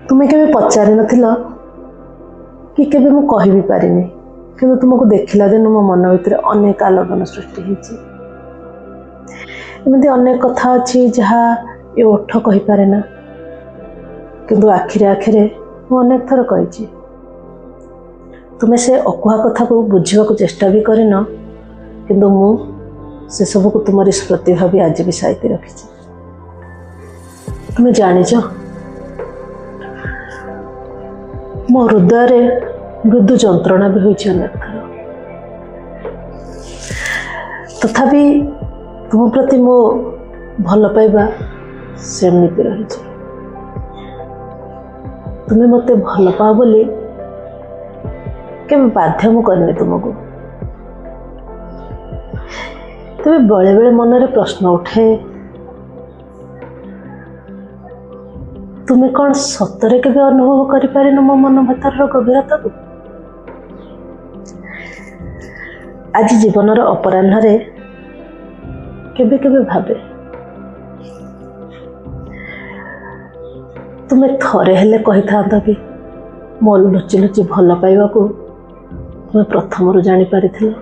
तुमे केबे पचारि नथिल कि केबे मु कहि भी पारिनी, किंतु तुमको देखिला दिन मो मन भीतर अनेक आलोड़न सृष्टि होइछि। एमती अनेक कथा अच्छी जहाँ ये ओठ कहि पारे ना, किंतु आखिरे आखिरे मु अनेक थर कहिछि। तुमे से अकुहा कथा को बुझिबा को चेष्टा भी करिन, किंतु मु से सब को तुमरी स्मृति भाभी आज भी साइती रखिछि। तुमे जानिछ मो हृदय मृदु जंत्रणा भी होइछि अनेक थर, तथापि तुम प्रति मो भल पाइबा सेमती रही। तुम्हें मते भल पाओ बोली केबे बाध्य मु करनी तुमको। तबे बेले बेले मन रे प्रश्न उठे, तुम्हें कौन सतरे केबे अनुभव करि पारिन मो मन भीतर गभीरता को। आज जीवनर अपराह्न रे केबे केबे भाबे तुम्हें थरे हेले कही था कि मो लुचि लुचि भल पाइबा को तुम्हें प्रथम जानी पारिथिल।